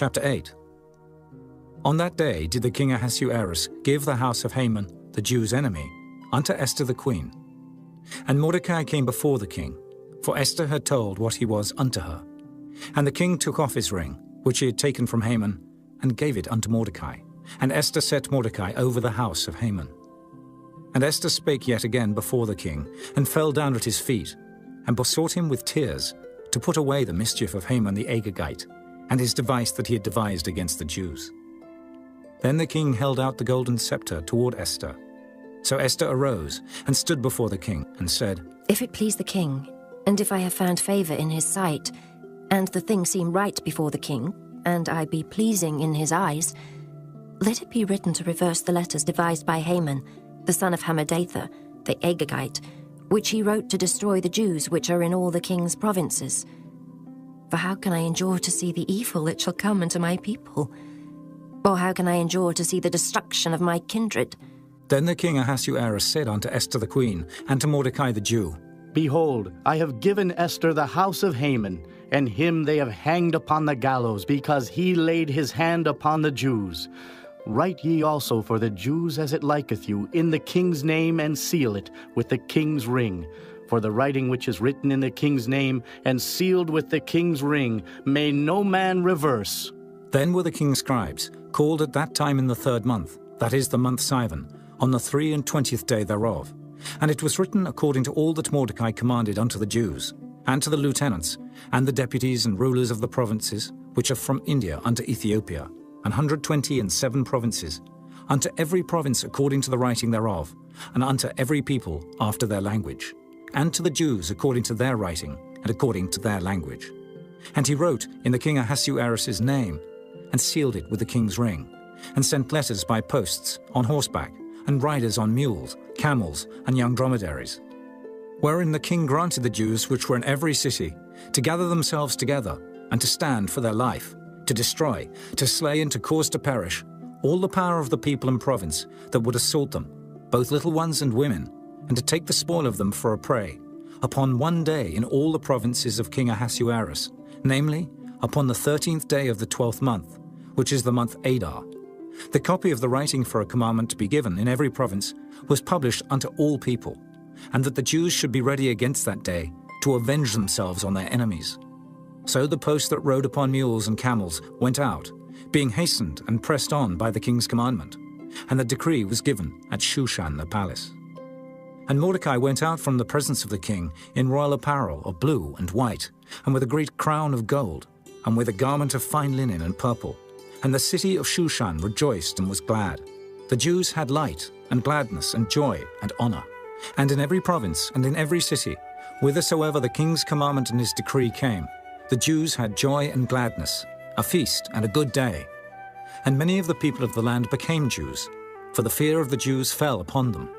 Chapter 8. On that day did the king Ahasuerus give the house of Haman, the Jews' enemy, unto Esther the queen. And Mordecai came before the king, for Esther had told what he was unto her. And the king took off his ring, which he had taken from Haman, and gave it unto Mordecai. And Esther set Mordecai over the house of Haman. And Esther spake yet again before the king, and fell down at his feet, and besought him with tears to put away the mischief of Haman the Agagite, and his device that he had devised against the Jews. Then the king held out the golden scepter toward Esther. So Esther arose, and stood before the king, and said, If it please the king, and if I have found favor in his sight, and the thing seem right before the king, and I be pleasing in his eyes, let it be written to reverse the letters devised by Haman, the son of Hammedatha, the Agagite, which he wrote to destroy the Jews which are in all the king's provinces. For how can I endure to see the evil that shall come unto my people? Or how can I endure to see the destruction of my kindred? Then the king Ahasuerus said unto Esther the queen, and to Mordecai the Jew, Behold, I have given Esther the house of Haman, and him they have hanged upon the gallows, because he laid his hand upon the Jews. Write ye also for the Jews as it liketh you, in the king's name, and seal it with the king's ring. For the writing which is written in the king's name, and sealed with the king's ring, may no man reverse. Then were the king's scribes called at that time in the 3rd month, that is the month Sivan, on the 23 day thereof. And it was written according to all that Mordecai commanded unto the Jews, and to the lieutenants, and the deputies and rulers of the provinces, which are from India unto Ethiopia, 127 provinces, unto every province according to the writing thereof, and unto every people after their language, and to the Jews according to their writing, and according to their language. And he wrote in the king Ahasuerus' name, and sealed it with the king's ring, and sent letters by posts, on horseback, and riders on mules, camels, and young dromedaries. Wherein the king granted the Jews which were in every city to gather themselves together, and to stand for their life, to destroy, to slay, and to cause to perish all the power of the people and province that would assault them, both little ones and women, and to take the spoil of them for a prey, upon one day in all the provinces of King Ahasuerus, namely, upon the 13th day of the 12th month, which is the month Adar. The copy of the writing for a commandment to be given in every province was published unto all people, and that the Jews should be ready against that day to avenge themselves on their enemies. So the posts that rode upon mules and camels went out, being hastened and pressed on by the king's commandment, and the decree was given at Shushan the palace. And Mordecai went out from the presence of the king in royal apparel of blue and white, and with a great crown of gold, and with a garment of fine linen and purple. And the city of Shushan rejoiced and was glad. The Jews had light and gladness and joy and honor. And in every province and in every city, whithersoever the king's commandment and his decree came, the Jews had joy and gladness, a feast and a good day. And many of the people of the land became Jews, for the fear of the Jews fell upon them.